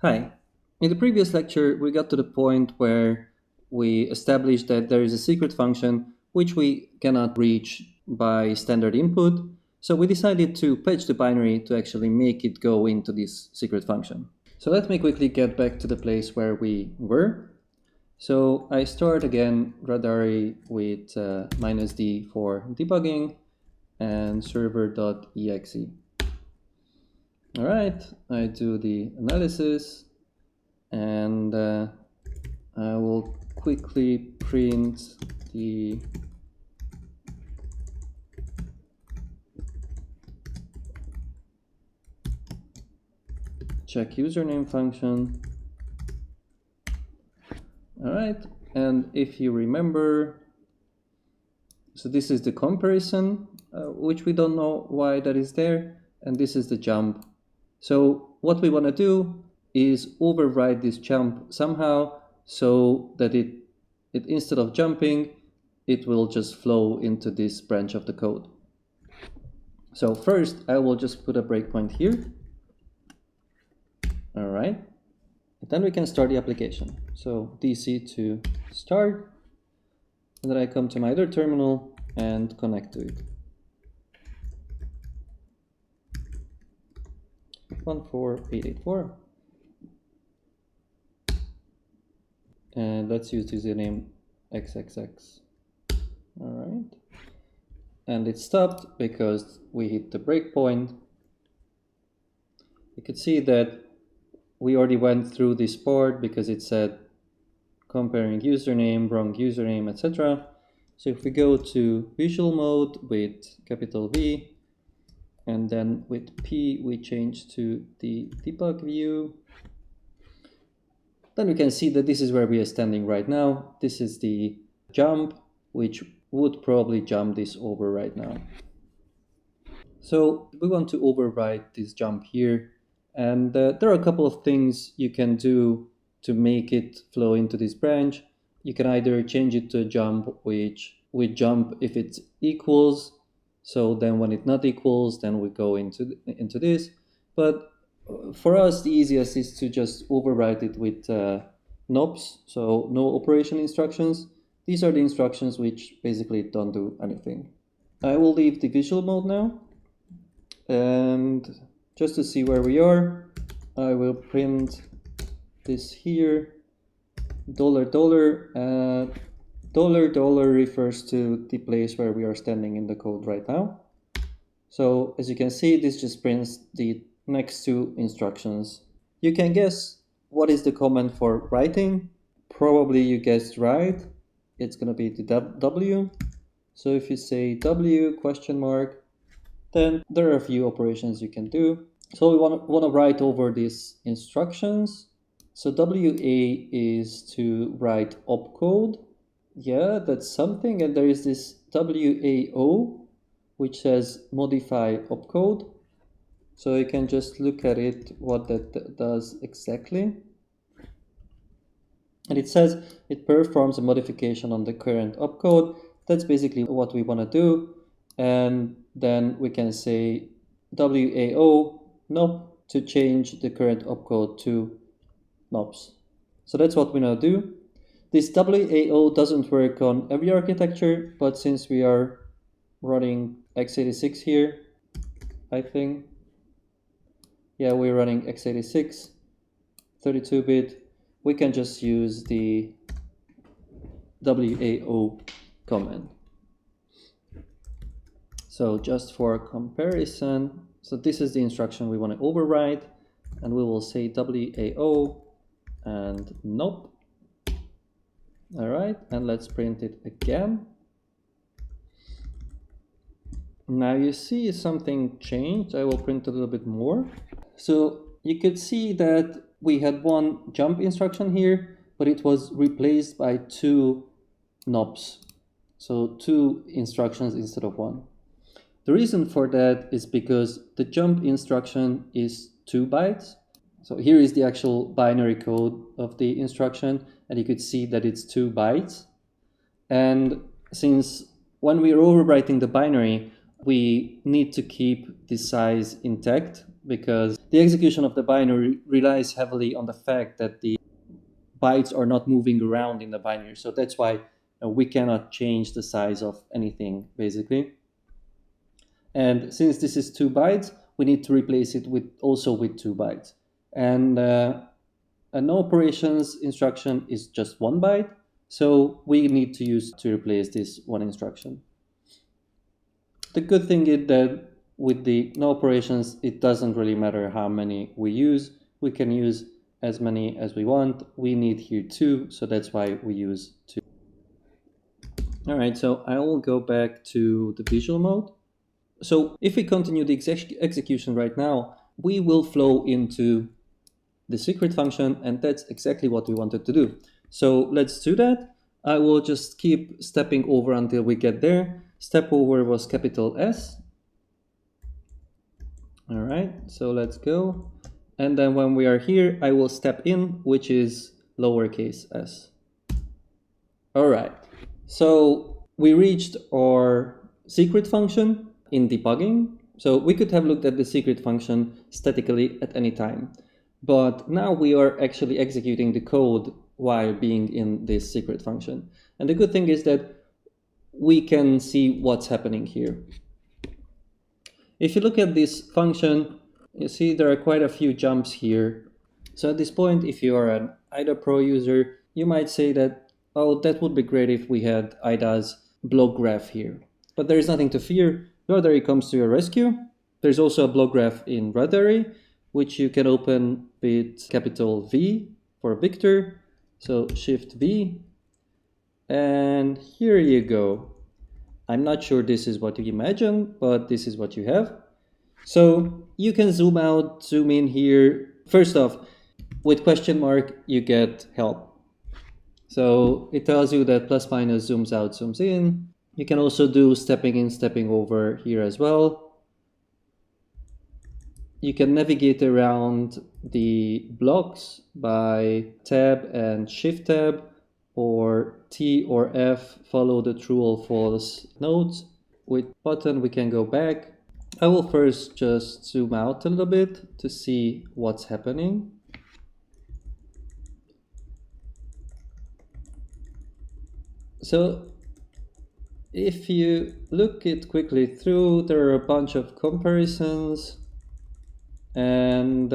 Hi. In the previous lecture, we got to the point where we established that there is a secret function which we cannot reach by standard input. So we decided to patch the binary to actually make it go into this secret function. So let me quickly get back to the place where we were. So I start again Radari with -d for debugging and server.exe. All right, I do the analysis and I will quickly print the check username function. All right, and if you remember, so this is the comparison, which we don't know why that is there, and this is the jump. So what we want to do is override this jump somehow so that it instead of jumping, it will just flow into this branch of the code. So first, I will just put a breakpoint here. All right. And then we can start the application. So DC to start. And then I come to my other terminal and connect to it. 14884. And let's use username XXX. All right. And it stopped because we hit the breakpoint. You could see that we already went through this part because it said comparing username, wrong username, etc. So if we go to visual mode with capital V, and then with P we change to the debug view, then we can see that this is where we are standing right now. This is the jump, which would probably jump this over right now. So we want to override this jump here. And there are a couple of things you can do to make it flow into this branch. You can either change it to a jump, which we jump if it equals. So then when it not equals, then we go into this. But for us, the easiest is to just override it with NOPs, so no operation instructions. These are the instructions which basically don't do anything. I will leave the visual mode now. And just to see where we are, I will print this here. $$. $$ refers to the place where we are standing in the code right now. So as you can see, this just prints the next two instructions. You can guess what is the command for writing. Probably you guessed right. It's going to be the W. So if you say W question mark, then there are a few operations you can do. So we want to write over these instructions. So WA is to write opcode. Yeah, that's something. And there is this WAO, which says modify opcode. So you can just look at it, what that does exactly. And it says it performs a modification on the current opcode. That's basically what we want to do. And then we can say WAO NOP to change the current opcode to NOPs. So that's what we now do. This WAO doesn't work on every architecture, but since we are running x86 here, I think, yeah, we're running x86, 32-bit, we can just use the WAO command. So just for comparison, so this is the instruction we want to override, and we will say WAO and NOP. All right, and let's print it again. Now you see something changed. I will print a little bit more. So you could see that we had one jump instruction here, but it was replaced by two NOPs. So two instructions instead of one. The reason for that is because the jump instruction is 2 bytes. So here is the actual binary code of the instruction, and you could see that it's 2 bytes. And since when we are overwriting the binary, we need to keep the size intact because the execution of the binary relies heavily on the fact that the bytes are not moving around in the binary. So that's why we cannot change the size of anything, basically. And since this is 2 bytes, we need to replace it with also with 2 bytes. And a no operations instruction is just 1 byte. So we need to use to replace this one instruction. The good thing is that with the no operations, it doesn't really matter how many we use. We can use as many as we want. We need here 2, so that's why we use 2. All right, so I will go back to the visual mode. So if we continue the execution right now, we will flow into the secret function, and that's exactly what we wanted to do. So let's do that. I will just keep stepping over until we get there. Step over was capital S. All right, so let's go. And then when we are here, I will step in, which is lowercase s. All right, so we reached our secret function in debugging. So we could have looked at the secret function statically at any time. But now we are actually executing the code while being in this secret function. And the good thing is that we can see what's happening here. If you look at this function, you see there are quite a few jumps here. So at this point, if you are an IDA Pro user, you might say that, oh, that would be great if we had IDA's block graph here. But there is nothing to fear. Rotary comes to your rescue. There's also a block graph in Rotary, which you can open with capital V for Victor. So Shift V. And here you go. I'm not sure this is what you imagine, but this is what you have. So you can zoom out, zoom in here. First off, with question mark, you get help. So it tells you that plus minus zooms out, zooms in. You can also do stepping in, stepping over here as well. You can navigate around the blocks by tab and shift tab, or T or F, follow the true or false nodes. With button, we can go back. I will first just zoom out a little bit to see what's happening. So if you look it quickly through, there are a bunch of comparisons, and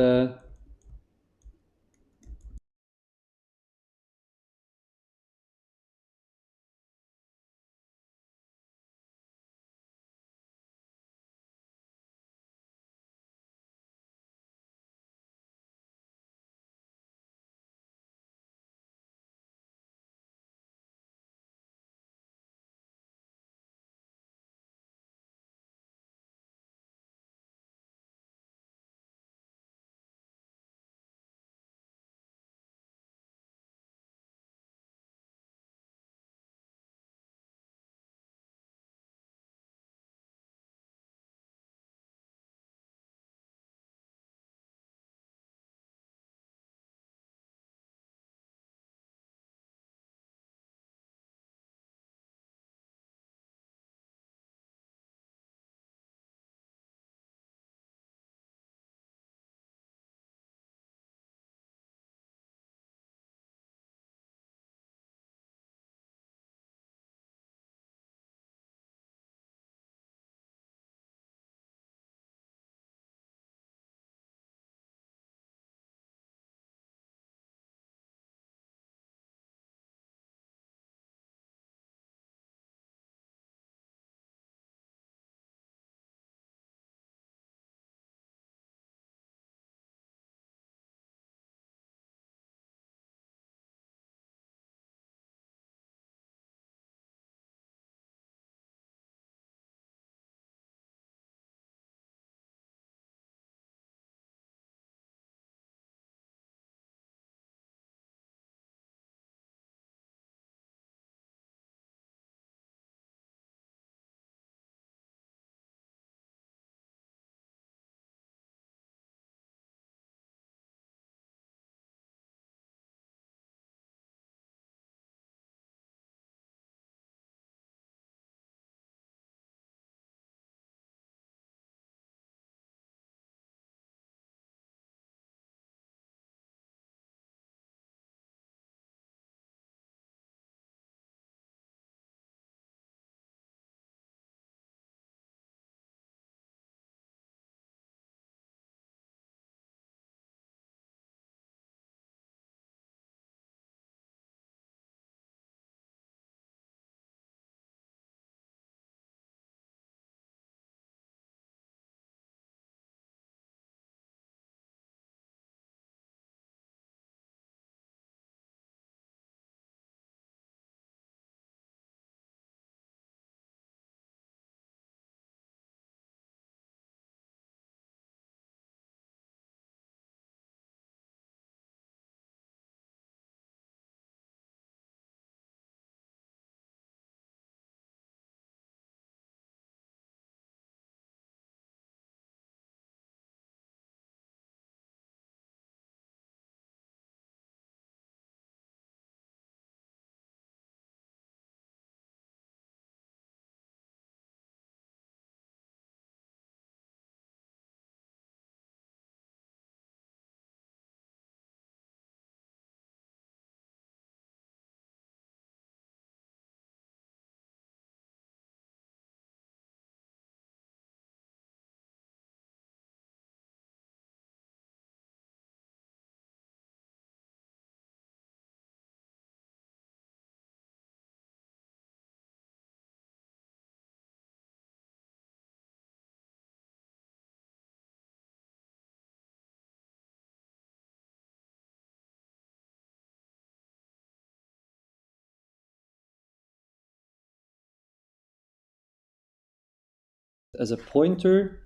as a pointer.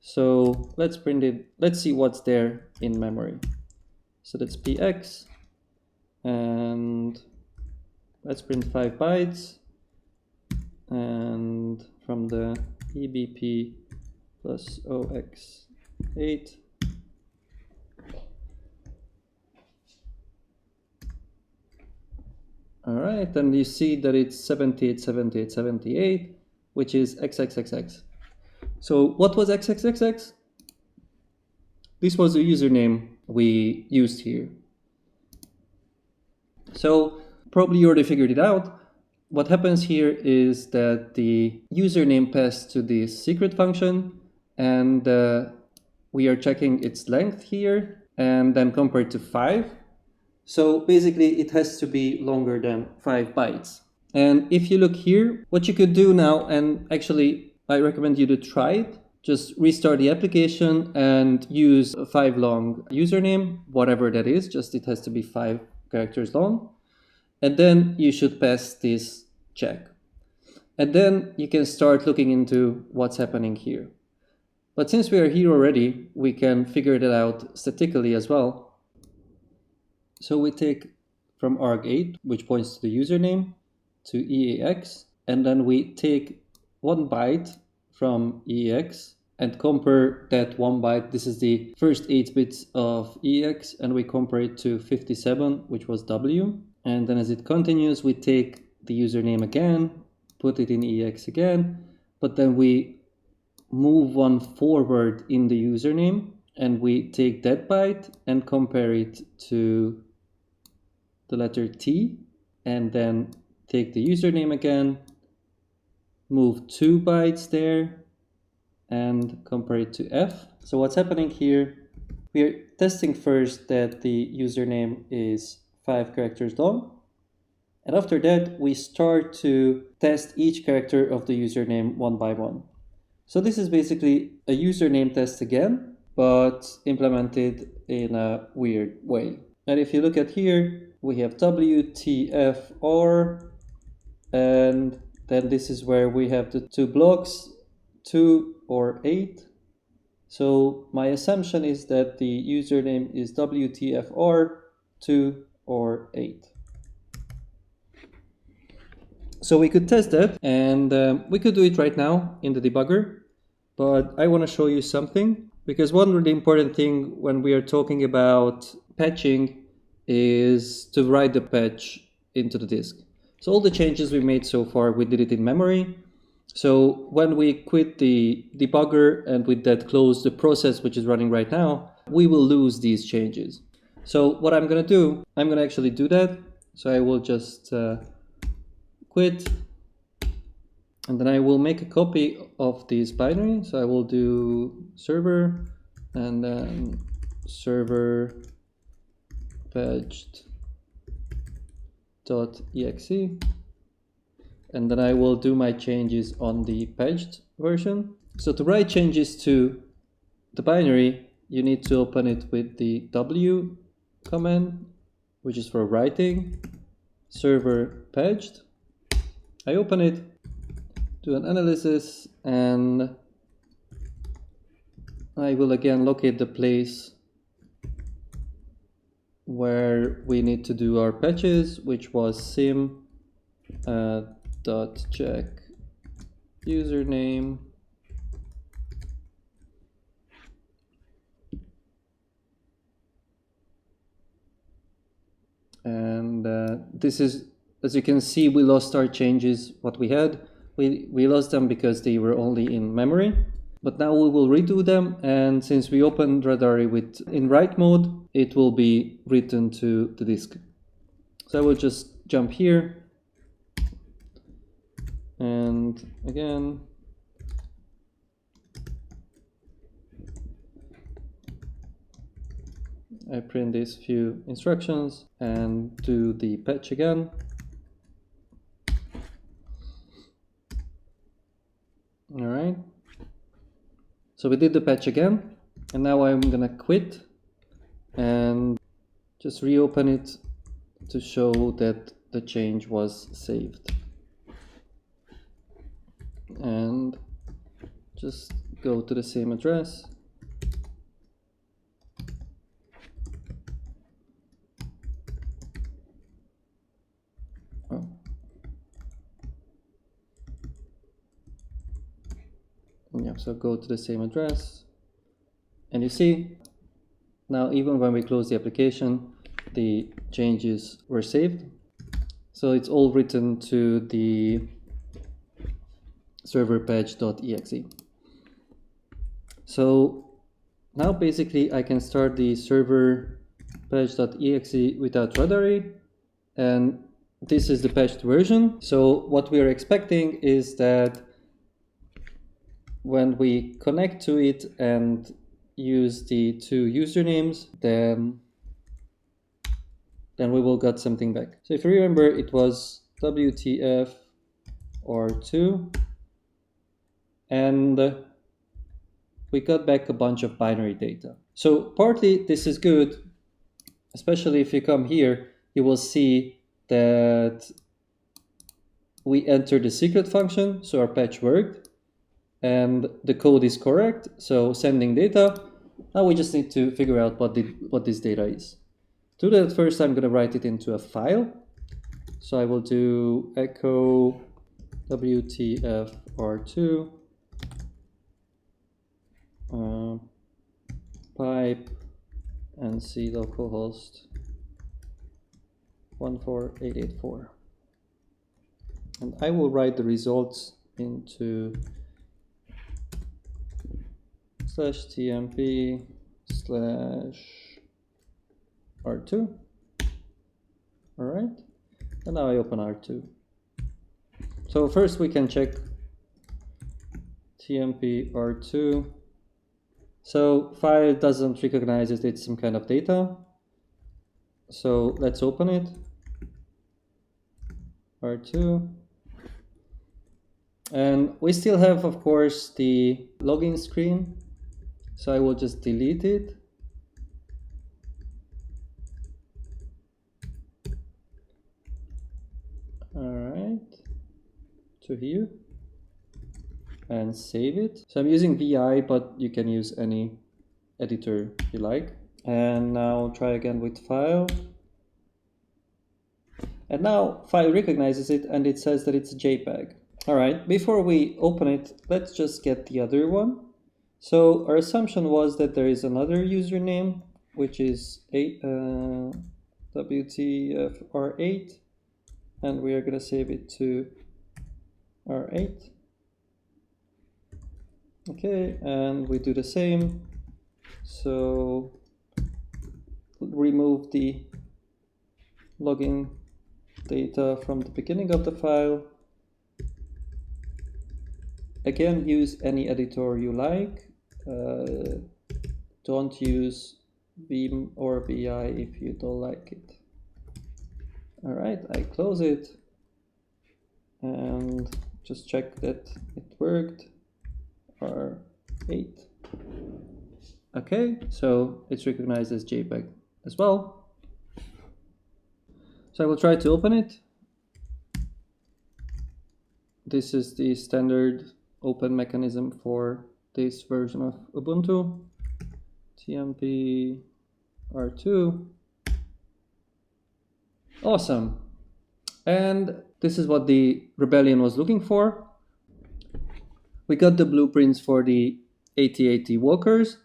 So let's print it. Let's see what's there in memory. So that's px, and let's print 5 bytes. And from the EBP plus OX8. All right, and you see that it's 78, 78, 78, which is XXXX. So what was XXXX? This was a username we used here. So probably you already figured it out. What happens here is that the username passed to the secret function, and we are checking its length here, and then compared to 5. So basically it has to be longer than 5 bytes. And if you look here, what you could do now, and actually I recommend you to try it, just restart the application and use a 5 long username, whatever that is, just it has to be 5 characters long. And then you should pass this check. And then you can start looking into what's happening here. But since we are here already, we can figure that out statically as well. So we take from arg8, which points to the username, to EAX, and then we take 1 byte from EAX and compare that 1 byte. This is the first 8 bits of EAX, and we compare it to 57, which was W. And then as it continues, we take the username again, put it in EAX again, but then we move 1 forward in the username, and we take that byte and compare it to the letter T, and then take the username again, move 2 bytes there, and compare it to F. So what's happening here, we are testing first that the username is 5 characters long. And after that, we start to test each character of the username one by one. So this is basically a username test again, but implemented in a weird way. And if you look at here, we have WTFR, and then this is where we have the 2 blocks, 2 or 8. So my assumption is that the username is WTFR 2 or 8. So we could test that, and we could do it right now in the debugger, but I want to show you something, because one really important thing when we are talking about patching is to write the patch into the disk. So all the changes we made so far, we did it in memory. So when we quit the debugger and with that close the process which is running right now, we will lose these changes. So what I'm going to do, I'm going to actually do that. So I will just quit, and then I will make a copy of this binary. So I will do server and then server patched.exe, and then I will do my changes on the patched version. So to write changes to the binary, you need to open it with the W command, which is for writing, server patched. I open it, do an analysis, and I will again locate the place where we need to do our patches, which was sim dot check username, and this is, as you can see, we lost our changes. What we had, we lost them because they were only in memory. But now we will redo them, and since we opened Radari in write mode, it will be written to the disk. So I will just jump here, and again, I print these few instructions and do the patch again. All right. So we did the patch again, and now I'm gonna quit and just reopen it to show that the change was saved. And just go to the same address. Oh. Yeah, so go to the same address, and you see now even when we close the application, the changes were saved. So it's all written to the server patch.exe. So now basically I can start the server patch.exe without Radary, and this is the patched version. So what we are expecting is that when we connect to it and use the two usernames, then we will get something back. So if you remember, it was WTF R2, and we got back a bunch of binary data. So partly this is good, especially if you come here, you will see that we entered the secret function, so our patch worked, and the code is correct, so sending data. Now we just need to figure out what this data is. To do that, first I'm going to write it into a file. So I will do echo WTF-R2 pipe and c localhost 14884. And I will write the results into /tmp/R2. All right. And now I open R2. So first we can check tmp R2. So file doesn't recognize that it's some kind of data. So let's open it. R2. And we still have, of course, the login screen. So I will just delete it. All right, to here, and save it. So I'm using VI, but you can use any editor you like. And now try again with file. And now file recognizes it and it says that it's a JPEG. All right, before we open it, let's just get the other one. So our assumption was that there is another username, which is WTF-R8. And we are going to save it to R8. Okay, and we do the same. So remove the login data from the beginning of the file. Again, use any editor you like. Don't use Vim or VI if you don't like it. All right, I close it and just check that it worked. R8. Okay, so it's recognized as JPEG as well. So I will try to open it. This is the standard open mechanism for this version of Ubuntu. TMP R2. Awesome. And this is what the Rebellion was looking for. We got the blueprints for the AT-AT walkers.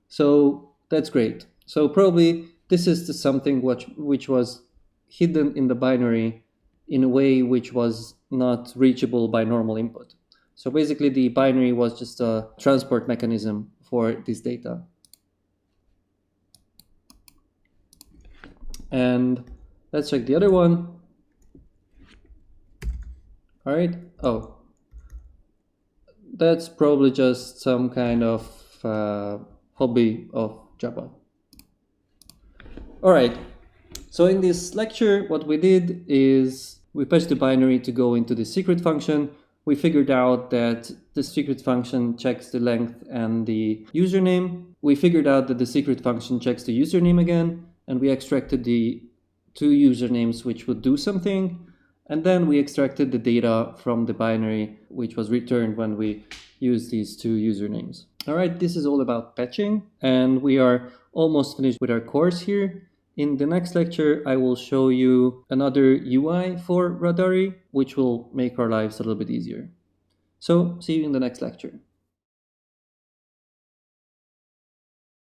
So that's great. So probably this is something which was hidden in the binary in a way which was not reachable by normal input. So basically the binary was just a transport mechanism for this data. And let's check the other one. All right. Oh, that's probably just some kind of hobby of Java. All right. So in this lecture, what we did is we patched the binary to go into the secret function. We figured out that the secret function checks the length and the username. We figured out that the secret function checks the username again, and we extracted the two usernames which would do something. And then we extracted the data from the binary, which was returned when we used these two usernames. All right, this is all about patching, and we are almost finished with our course here. In the next lecture, I will show you another UI for Radari, which will make our lives a little bit easier. So see you in the next lecture.